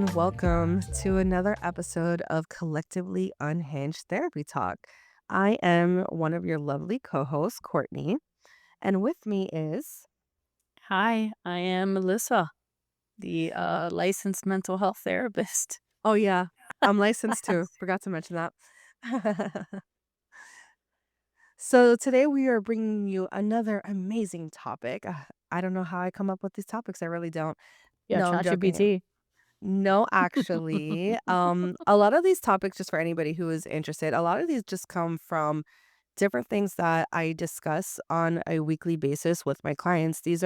and welcome to another episode of Collectively Unhinged Therapy Talk. I am one of your lovely co hosts, Courtney, and with me is, Hi, I am Melissa, the licensed mental health therapist. oh, yeah, I'm licensed too. Forgot to mention that. So, today we are bringing you another amazing topic. I don't know how I come up with these topics. I really don't. Yeah, No, I'm joking. ChatGPT. No, actually, a lot of these topics, just for anybody who is interested, a lot of these just come from different things that I discuss on a weekly basis with my clients. These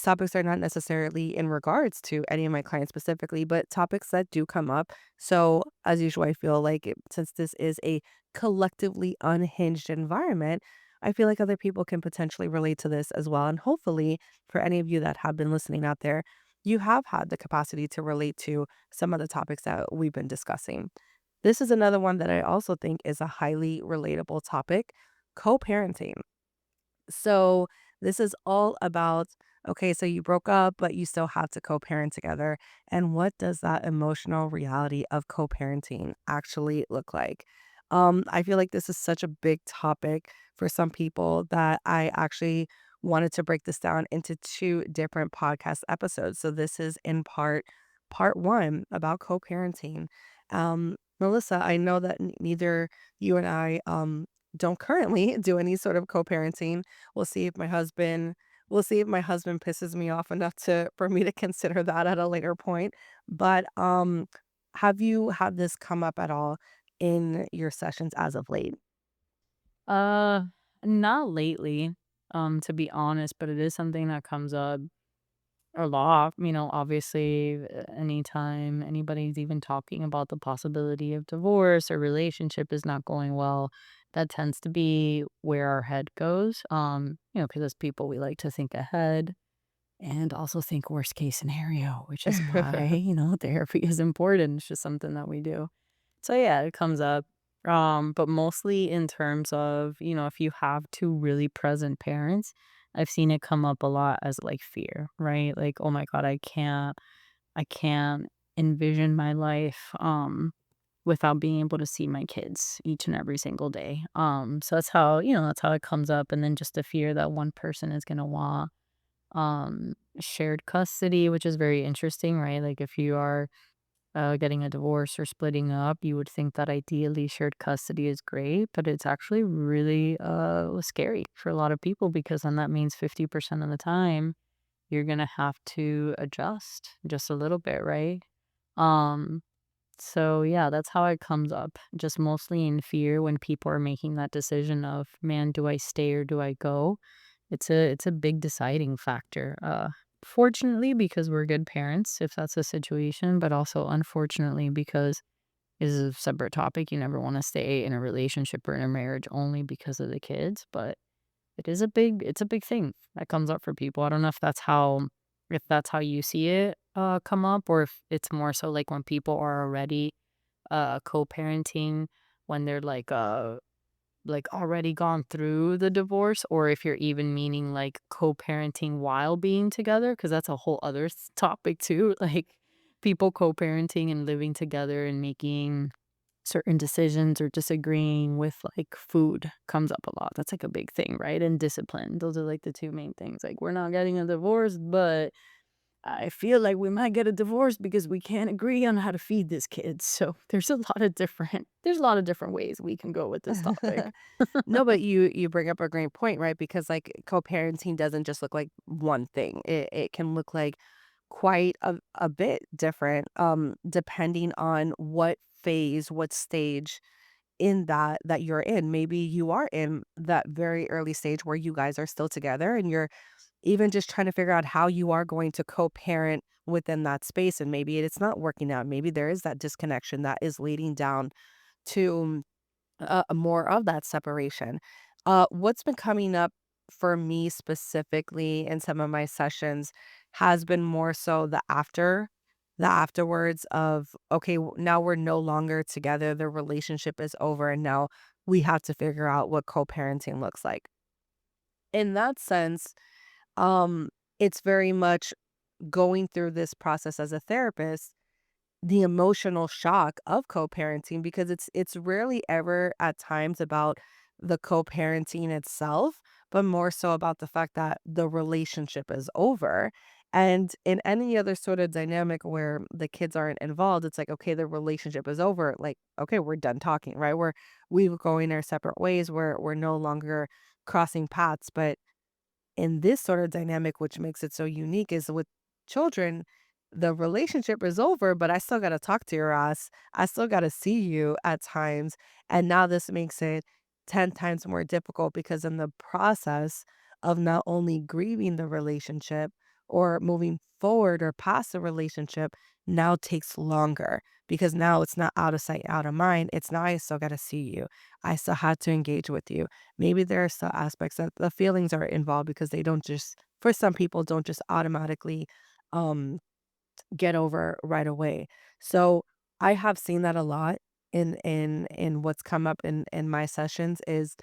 topics are not necessarily in regards to any of my clients specifically, but topics that do come up. So, as usual, I feel like since this is a collectively unhinged environment, I feel like other people can potentially relate to this as well. And hopefully, for any of you that have been listening out there, you have had the capacity to relate to some of the topics that we've been discussing. This is another one that I also think is a highly relatable topic, co-parenting. So, this is all about okay, so you broke up, but you still have to co-parent together. And what does that emotional reality of co-parenting actually look like? I feel like this is such a big topic for some people that I actually wanted to break this down into two different podcast episodes. So this is in part one about co-parenting. Melissa, I know that neither you and I don't currently do any sort of co-parenting. We'll see if my husband we'll see if my husband pisses me off enough to for me to consider that at a later point. But, have you had this come up at all in your sessions as of late? Uh, Not lately, to be honest, but it is something that comes up a lot. Obviously, anytime anybody's even talking about the possibility of divorce or relationship is not going well, that tends to be where our head goes. Because as people, we like to think ahead and also think worst case scenario, which is why, therapy is important. It's just something that we do. So yeah, it comes up. But mostly in terms of, if you have two really present parents, I've seen it come up a lot as like fear, right? Like, oh my God, I can't envision my life without being able to see my kids each and every single day. So that's how it comes up. And then just the fear that one person is gonna want shared custody, which is very interesting, right? Like if you are getting a divorce or splitting up, you would think that ideally shared custody is great, but it's actually really scary for a lot of people because then that means 50% of the time you're gonna have to adjust just a little bit, right? Um, so yeah, that's how it comes up. Just mostly in fear when people are making that decision of, man, do I stay or do I go? It's a big deciding factor. Fortunately, because we're good parents, if that's a situation, but also unfortunately because it is a separate topic. You never want to stay in a relationship or in a marriage only because of the kids, but it's a big thing that comes up for people. I don't know if that's how you see it come up, or if it's more so like when people are already co-parenting when they're like already gone through the divorce, or if you're even meaning like co-parenting while being together, because that's a whole other topic too. Like people co-parenting and living together and making certain decisions or disagreeing with like food comes up a lot. That's like a big thing, right? And discipline. Those are like the two main things. Like we're not getting a divorce, but I feel like we might get a divorce because we can't agree on how to feed this kid. So there's a lot of different ways we can go with this topic. No, but you bring up a great point, right? Because, like, co-parenting doesn't just look like one thing. It can look like quite a bit different, depending on what phase, what stage in that you're in. Maybe you are in that very early stage where you guys are still together and you're even just trying to figure out how you are going to co-parent within that space, and maybe it's not working out. Maybe there is that disconnection that is leading down to more of that separation. What's been coming up for me specifically in some of my sessions has been more so the afterwards of, okay, now we're no longer together. The relationship is over. And now we have to figure out what co parenting looks like. In that sense, um, it's very much going through this process as a therapist. the emotional shock of co-parenting because it's rarely ever at times about the co-parenting itself, but more so about the fact that the relationship is over. And in any other sort of dynamic where the kids aren't involved, it's like, okay, the relationship is over. Like, okay, we're done talking, right? We're going our separate ways. We're no longer crossing paths. But in this sort of dynamic, which makes it so unique, is with children, the relationship is over, but I still got to talk to your ass. I still got to see you at times. And now this makes it 10 times more difficult because, in the process of not only grieving the relationship or moving forward or past the relationship, now takes longer because now it's not out of sight, out of mind. It's now I still got to see you. I still had to engage with you. Maybe there are still aspects that the feelings are involved because they don't just, for some people, don't just automatically um get over right away. So I have seen that a lot in what's come up in my sessions is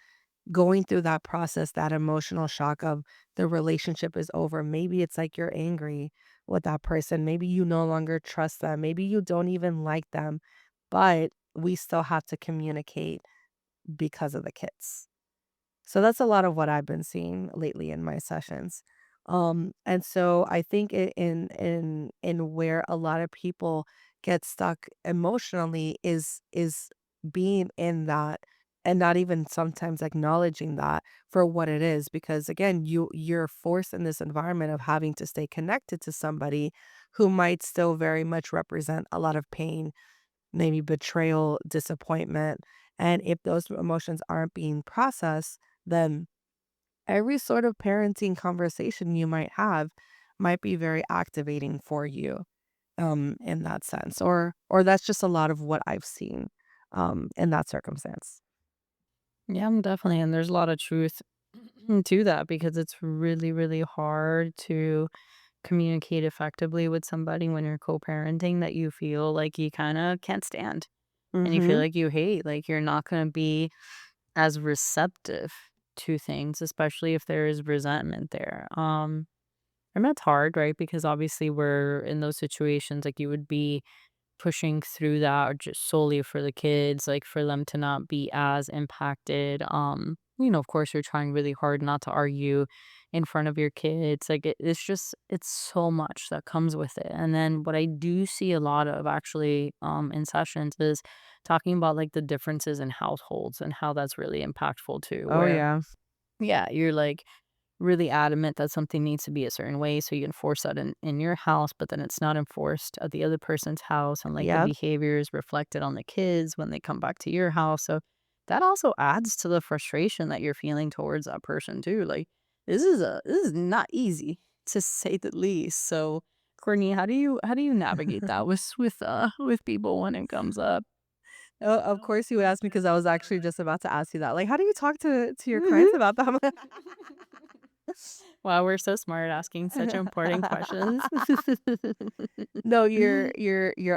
going through that process, that emotional shock of the relationship is over. Maybe it's like you're angry with that person. Maybe you no longer trust them. Maybe you don't even like them, but we still have to communicate because of the kids. So that's a lot of what I've been seeing lately in my sessions. And so I think in where a lot of people get stuck emotionally is being in that and not even sometimes acknowledging that for what it is, because again you're forced in this environment of having to stay connected to somebody who might still very much represent a lot of pain, maybe betrayal, disappointment. And if those emotions aren't being processed, then every sort of parenting conversation you might have might be very activating for you in that sense. Or that's just a lot of what I've seen in that circumstance. Yeah, definitely, and there's a lot of truth to that because it's really, really hard to communicate effectively with somebody when you're co-parenting that you feel like you kinda can't stand and you feel Mhm. like you hate, like, you're not gonna be as receptive to things, especially if there is resentment there. And that's hard, right? Because obviously we're in those situations, like, you would be pushing through that or just solely for the kids, like, for them to not be as impacted. Of course, you're trying really hard not to argue in front of your kids. Like, it's just, it's so much that comes with it. And then what I do see a lot of actually in sessions is talking about like the differences in households and how that's really impactful too, Oh where, yeah. yeah, you're like, really adamant that something needs to be a certain way, so you enforce that in your house, but then it's not enforced at the other person's house, and like the Yep. behavior is reflected on the kids when they come back to your house. So that also adds to the frustration that you're feeling towards that person too. Like this is not easy to say the least. So Courtney, how do you navigate that with people when it comes up? Of course you would ask me because I was actually just about to ask you that. Like, how do you talk to your clients about them? Wow, we're so smart asking such important questions. No, you're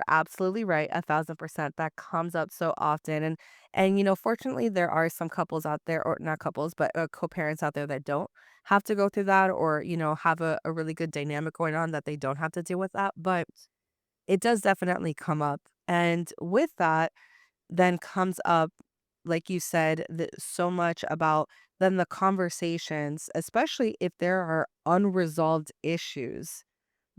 absolutely right, 1,000%. That comes up so often, and fortunately, there are some couples out there, or not couples, but co-parents out there that don't have to go through that, or have a really good dynamic going on that they don't have to deal with that. But it does definitely come up, and with that, then comes up, like you said, so much about then the conversations, especially if there are unresolved issues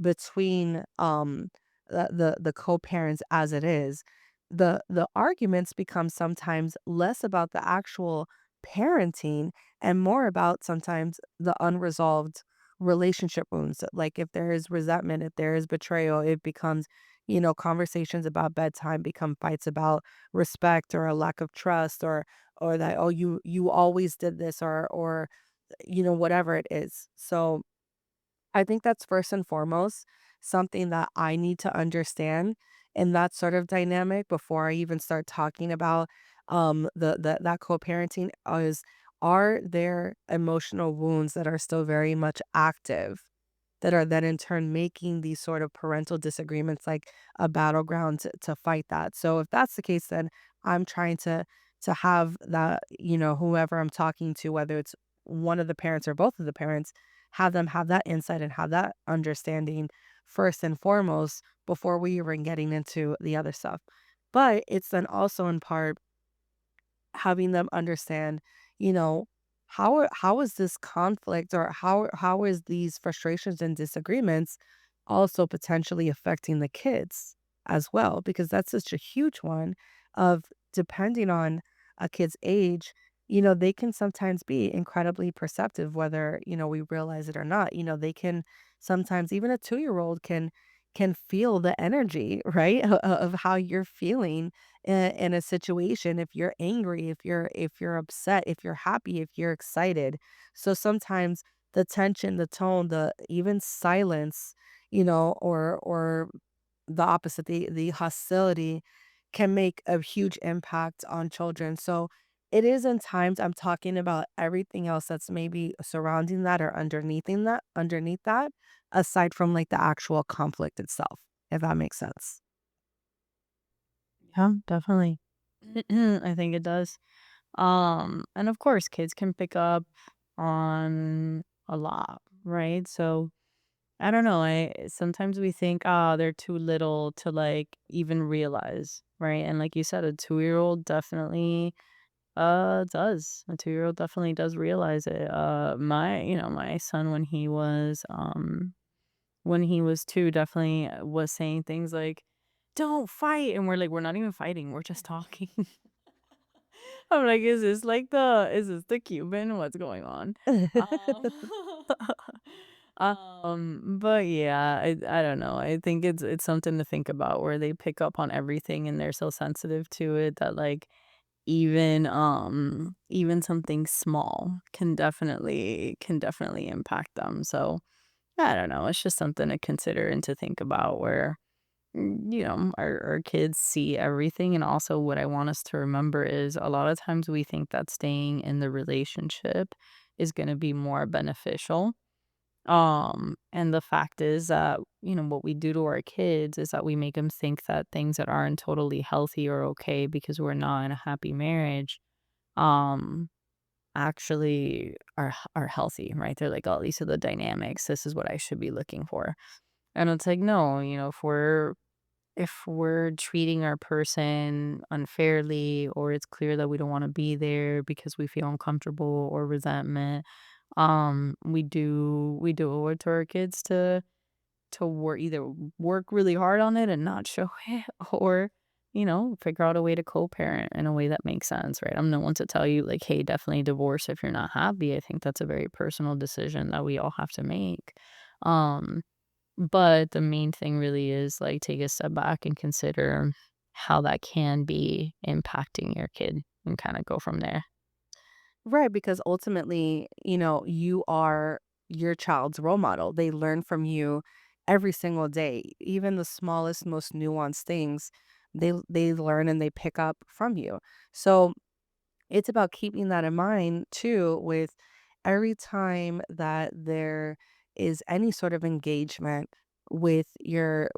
between the co-parents as it is, the arguments become sometimes less about the actual parenting and more about sometimes the unresolved relationship wounds. Like if there is resentment, if there is betrayal, it becomes conversations about bedtime become fights about respect or a lack of trust, or that, oh, you always did this, or whatever it is. So I think that's first and foremost something that I need to understand in that sort of dynamic before I even start talking about that co-parenting is, are there emotional wounds that are still very much active that are then in turn making these sort of parental disagreements like a battleground to fight that. So if that's the case, then I'm trying to have that, whoever I'm talking to, whether it's one of the parents or both of the parents, have them have that insight and have that understanding first and foremost before we even getting into the other stuff. But it's then also in part having them understand, you know, how is this conflict, or how is these frustrations and disagreements also potentially affecting the kids as well, because that's such a huge one of, depending on a kid's age, they can sometimes be incredibly perceptive, whether, we realize it or not. They can sometimes, even a 2-year-old can feel the energy, right? Of how you're feeling in a situation, if you're angry, if you're upset, if you're happy, if you're excited. So sometimes the tension, the tone, the even silence, or the opposite, the hostility can make a huge impact on children. So it is, in times I'm talking about everything else that's maybe surrounding that or underneath that, aside from like the actual conflict itself, if that makes sense. Yeah, definitely. I think it does. And of course, kids can pick up on a lot, right? So I don't know. I sometimes we think, ah, they're too little to like even realize, right? And like you said, a 2-year-old definitely does. A 2-year-old definitely does realize it. My son when he was 2 definitely was saying things like, "Don't fight." And we're like, "We're not even fighting. We're just talking." I'm like, is this the Cuban? What's going on?" Um, but yeah, I don't know. I think it's something to think about where they pick up on everything and they're so sensitive to it that like even something small can definitely impact them. So I don't know. It's just something to consider and to think about where our kids see everything. And also, what I want us to remember is a lot of times we think that staying in the relationship is going to be more beneficial. And the fact is that, what we do to our kids is that we make them think that things that aren't totally healthy or okay because we're not in a happy marriage, um, actually are healthy, right? They're like, oh, these are the dynamics. This is what I should be looking for. And it's like, no, if we're treating our person unfairly, or it's clear that we don't want to be there because we feel uncomfortable or resentment, we do owe it to our kids to either work really hard on it and not show it, or figure out a way to co-parent in a way that makes sense, right? I'm no one to tell you like, hey, definitely divorce if you're not happy. I think that's a very personal decision that we all have to make. um but the main thing really is, like, take a step back and consider how that can be impacting your kid and kinda go from there. Right, because ultimately, you are your child's role model. They learn from you every single day. Even the smallest, most nuanced things, they learn and they pick up from you. So it's about keeping that in mind too, with every time that there is any sort of engagement with your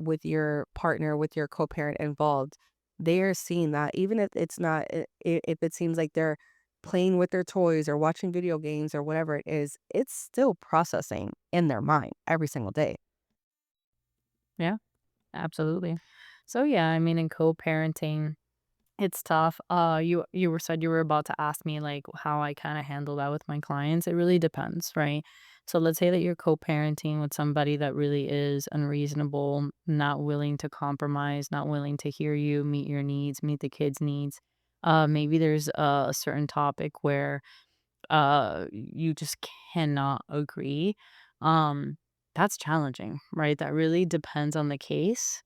partner, with your co-parent involved. They are seeing that, even if it's not, if it seems like they're playing with their toys or watching video games or whatever it is, it's still processing in their mind every single day. Yeah, absolutely. So, yeah, I mean, in co-parenting, it's tough. You were about to ask me, like, how I kinda handle that with my clients. It really depends, right? So let's say that you're co-parenting with somebody that really is unreasonable, not willing to compromise, not willing to hear you, meet your needs, meet the kids' needs. Maybe there's a certain topic where, you just cannot agree. Um, that's challenging, right? That really depends on the case,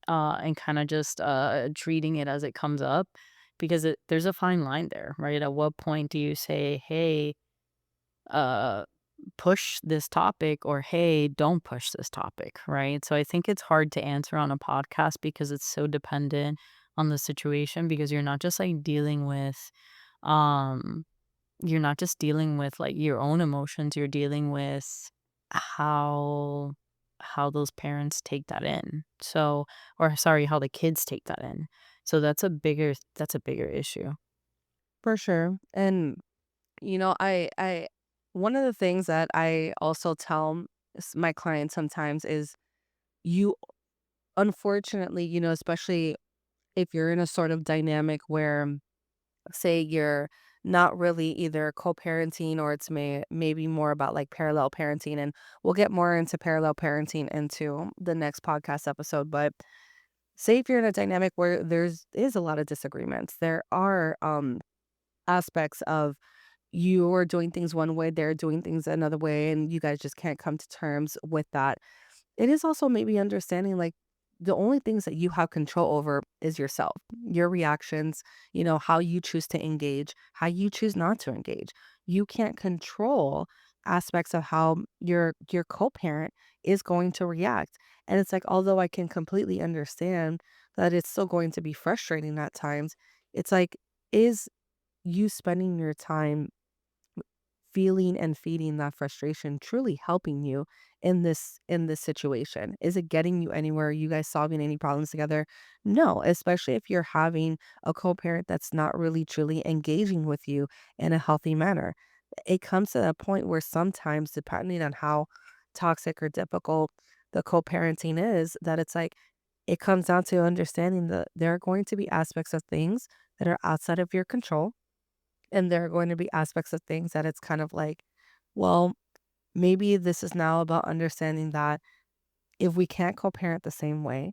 and kinda just, treating it as it comes up, because there's a fine line there, right? At what point do you say, "Hey, uh, push this topic," or, "Hey, don't push this topic," right? So I think it's hard to answer on a podcast because it's so dependent on the situation, because um you're not just dealing with, like, your own emotions, you're dealing with how those parents take that in. So, or sorry, how the kids take that in. So that's a bigger issue. For sure. And I one of the things that I also tell my clients sometimes is, you unfortunately, especially if you're in a sort of dynamic where, say, you're not really either co-parenting or it's maybe more about like parallel parenting, and we'll get more into parallel parenting into the next podcast episode. But say if you're in a dynamic where is a lot of disagreements, there are aspects of you're doing things one way, they're doing things another way, and you guys just can't come to terms with that. It is also maybe understanding, like, the only things that you have control over is yourself, your reactions, how you choose to engage, how you choose not to engage. You can't control aspects of how your co-parent is going to react. And it's like, although I can completely understand that it's still going to be frustrating at times, it's like, is you spending your time feeling and feeding that frustration truly helping you in this situation? Is it getting you anywhere? Are you guys solving any problems together? No, especially if you're having a co-parent that's not really truly engaging with you in a healthy manner. It comes to a point where sometimes, depending on how toxic or difficult the co-parenting is, that it's like it comes down to understanding that there are going to be aspects of things that are outside of your control, and there are going to be aspects of things that it's kind of like, well, maybe this is now about understanding that if we can't co-parent the same way,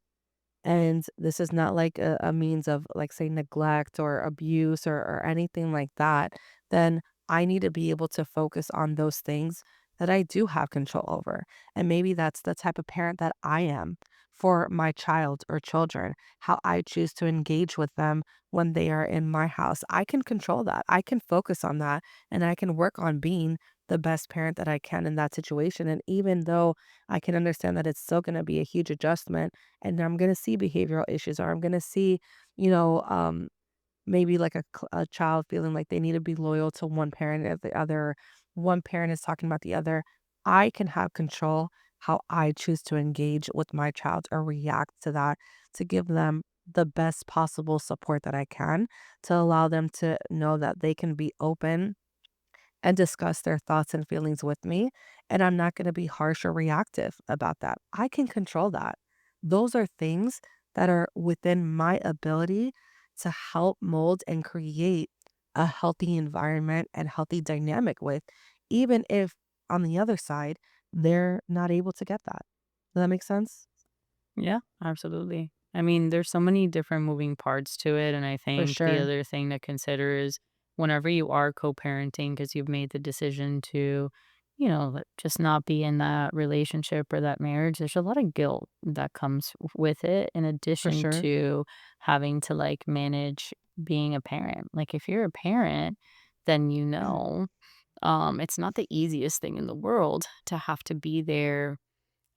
and this is not like a means of, like, say, neglect or abuse or anything like that, then I need to be able to focus on those things that I do have control over. And maybe that's the type of parent that I am for my child or children, how I choose to engage with them when they are in my house. I can control that. I can focus on that, and I can work on being the best parent that I can in that situation. And even though I can understand that it's still going to be a huge adjustment, and I'm gonna see behavioral issues, or I'm gonna see, you know, um, maybe like a child feeling like they need to be loyal to one parent or the other, one parent is talking about the other. I can have control how I choose to engage with my child or react to that, to give them the best possible support that I can, to allow them to know that they can be open and discuss their thoughts and feelings with me. And I'm not going to be harsh or reactive about that. I can control that. Those are things that are within my ability to help mold and create a healthy environment and healthy dynamic with, even if on the other side, they're not able to get that. Does that make sense? Yeah, absolutely. I mean, there's so many different moving parts to it, and I For think the sure. other thing to consider is whenever you are co-parenting because you've made the decision to, just not be in that relationship or that marriage, there's a lot of guilt that comes with it in For addition sure. to having to like manage being a parent. Like if you're a parent, then it's not the easiest thing in the world to have to be there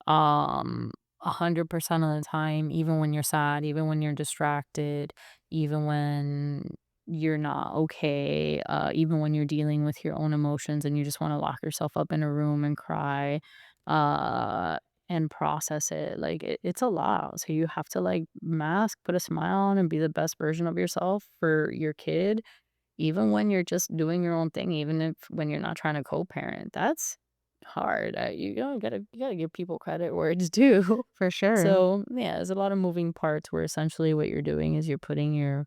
100% of the time, even when you're sad, even when you're distracted, even when you're not okay, even when you're dealing with your own emotions and you just want to lock yourself up in a room and cry, uh, and process it. Like it's a lot. So you have to like mask, put a smile on, and be the best version of yourself for your kid, even when you're just doing your own thing, even if when you're not trying to co-parent. That's hard. You gotta give people credit where it's due. For sure. So yeah, there's a lot of moving parts where essentially what you're doing is you're putting your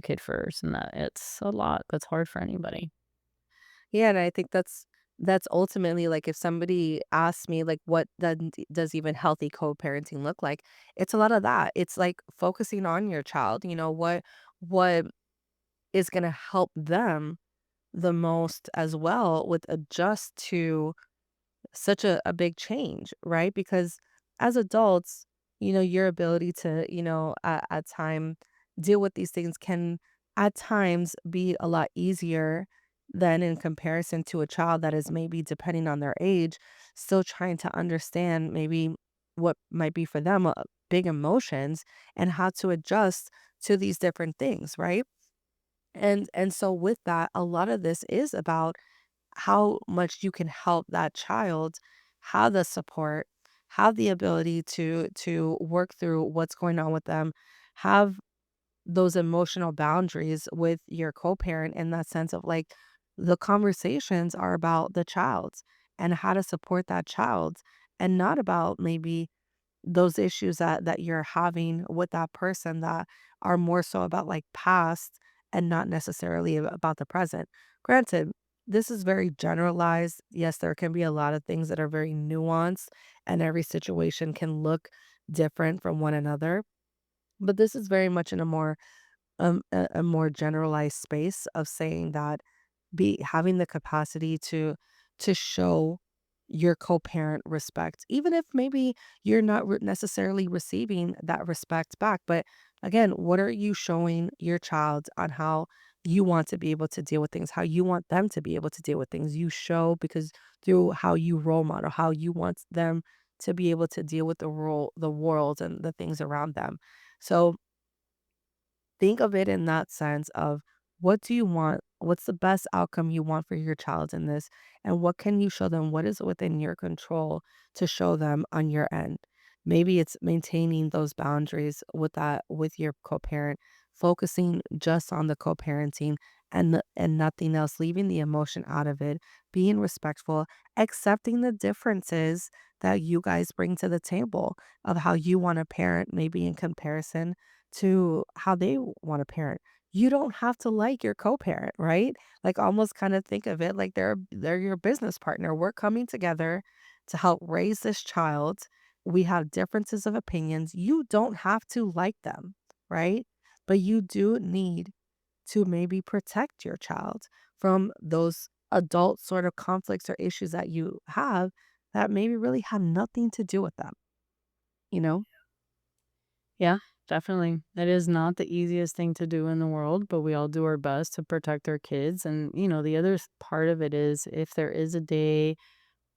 kid first, and that it's a lot. That's hard for anybody. Yeah, and I think that's ultimately, like, if somebody asks me, like, what does even healthy co-parenting look like? It's a lot of that. It's like focusing on your child, what is gonna help them the most as well with adjust to such a big change, right? Because as adults, your ability to, at time deal with these things can at times be a lot easier than in comparison to a child that is, maybe depending on their age, still trying to understand maybe what might be for them big emotions, and how to adjust to these different things, right? And so with that, a lot of this is about how much you can help that child have the support, have the ability to work through what's going on with them, have those emotional boundaries with your co-parent, in that sense of like, the conversations are about the child and how to support that child, and not about maybe those issues that you're having with that person that are more so about like past and not necessarily about the present. Granted, this is very generalized. Yes, there can be a lot of things that are very nuanced, and every situation can look different from one another. But this is very much in a more generalized space of saying that be having the capacity to show your co-parent respect, even if maybe you're not necessarily receiving that respect back. But again, what are you showing your child on how you want to be able to deal with things, how you want them to be able to deal with things? You show because through how you role model, how you want them to be able to deal with the world and the things around them. So think of it in that sense of what do you want? What's the best outcome you want for your child in this? And what can you show them? What is within your control to show them on your end? Maybe it's maintaining those boundaries with your co-parent, focusing just on the co-parenting and nothing else, leaving the emotion out of it, being respectful, accepting the differences that you guys bring to the table of how you want to parent, maybe in comparison to how they want to parent. You don't have to like your co-parent, right? Like almost kind of think of it like they're your business partner. We're coming together to help raise this child. We have differences of opinions. You don't have to like them, right? But you do need to maybe protect your child from those adult sort of conflicts or issues that you have that maybe really have nothing to do with them, you know? Yeah, definitely. It is not the easiest thing to do in the world, but we all do our best to protect our kids. And, the other part of it is if there is a day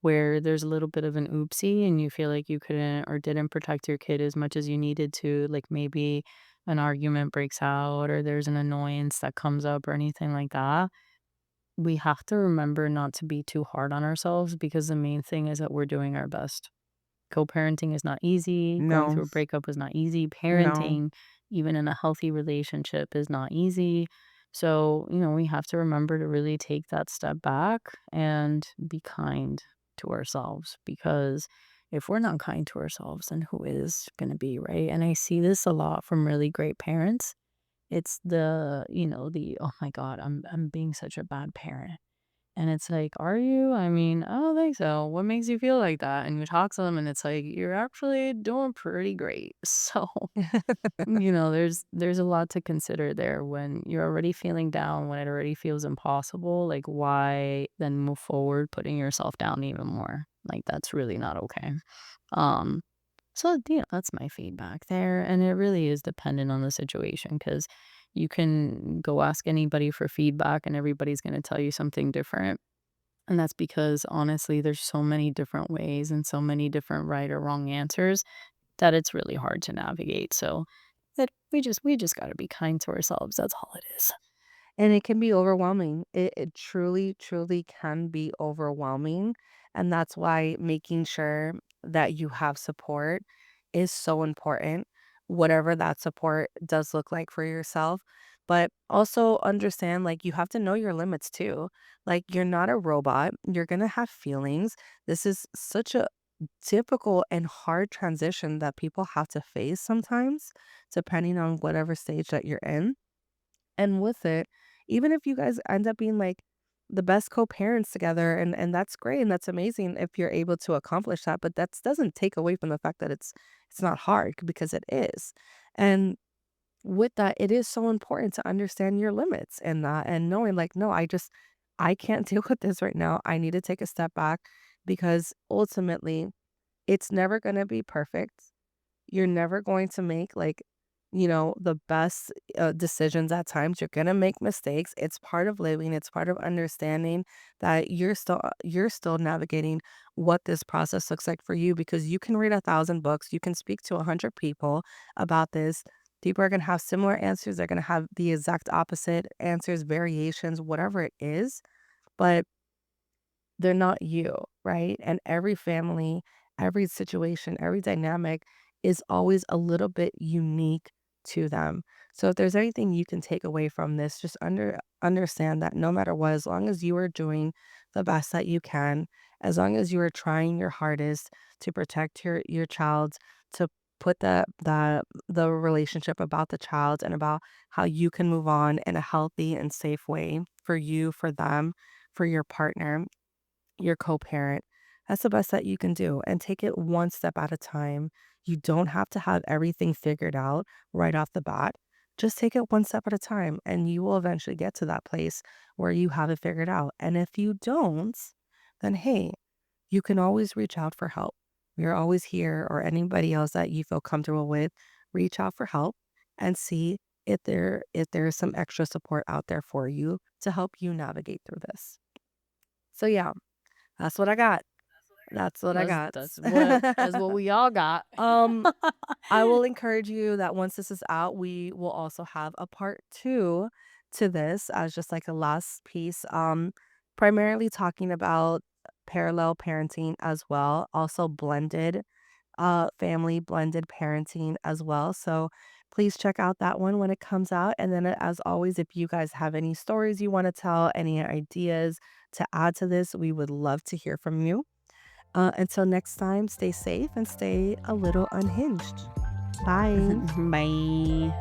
where there's a little bit of an oopsie and you feel like you couldn't or didn't protect your kid as much as you needed to, like maybe an argument breaks out or there's an annoyance that comes up or anything like that, we have to remember not to be too hard on ourselves because the main thing is that we're doing our best. Co-parenting is not easy, going No, through a breakup is not easy, no. parenting, even in a healthy relationship, is not easy. So, we have to remember to really take that step back and be kind to ourselves because if we're not kind to ourselves, then who is going to be, right? And I see this a lot from really great parents. It's oh my God, I'm being such a bad parent. And it's like, "Are you?" I mean, "I don't think so. What makes you feel like that?" And you talk to them and it's like, "You're actually doing pretty great." So, there's a lot to consider there when you're already feeling down, when it already feels impossible, like why then move forward putting yourself down even more? Like that's really not okay. Um, so that's my feedback there. And it really is dependent on the situation because you can go ask anybody for feedback and everybody's going to tell you something different. And that's because honestly, there's so many different ways and so many different right or wrong answers that it's really hard to navigate. So that we just got to be kind to ourselves. That's all it is. And it can be overwhelming. It truly, truly can be overwhelming. And that's why making sure that you have support is so important, whatever that support does look like for yourself. But also understand, like, you have to know your limits too. Like, you're not a robot, you're going to have feelings. This is such a difficult and hard transition that people have to face sometimes, depending on whatever stage that you're in. And with it, even if you guys end up being like the best co-parents together and that's great and that's amazing if you're able to accomplish that, but that doesn't take away from the fact that it's not hard because it is. And with that, it is so important to understand your limits and that and knowing like, no, I can't deal with this right now. I need to take a step back because ultimately it's never going to be perfect. You're never going to make like, the best decisions at times. You're going to make mistakes. It's part of living. It's part of understanding that you're still navigating what this process looks like for you because you can read 1,000 books. You can speak to 100 people about this. People are going to have similar answers. They're going to have the exact opposite answers, variations, whatever it is. But they're not you, right? And every family, every situation, every dynamic is always a little bit unique to them. So if there's anything you can take away from this, just understand that no matter what, as long as you are doing the best that you can, as long as you are trying your hardest to protect your child, to put the relationship about the child and about how you can move on in a healthy and safe way for you, for them, for your partner, your co-parent. That's the best that you can do, and take it one step at a time. You don't have to have everything figured out right off the bat. Just take it one step at a time, and you will eventually get to that place where you have it figured out. And if you don't, then hey, you can always reach out for help. We're always here, or anybody else that you feel comfortable with, reach out for help and see if there is some extra support out there for you to help you navigate through this. So yeah, that's what I got. That's what I That's got. that's what we all got. Um, I will encourage you that once this is out, we will also have a part 2 to this as just like a last piece, primarily talking about parallel parenting as well, also blended family blended parenting as well. So please check out that one when it comes out. And then, as always, if you guys have any stories you want to tell, any ideas to add to this, we would love to hear from you. Until next time, stay safe and stay a little unhinged. Bye. Bye.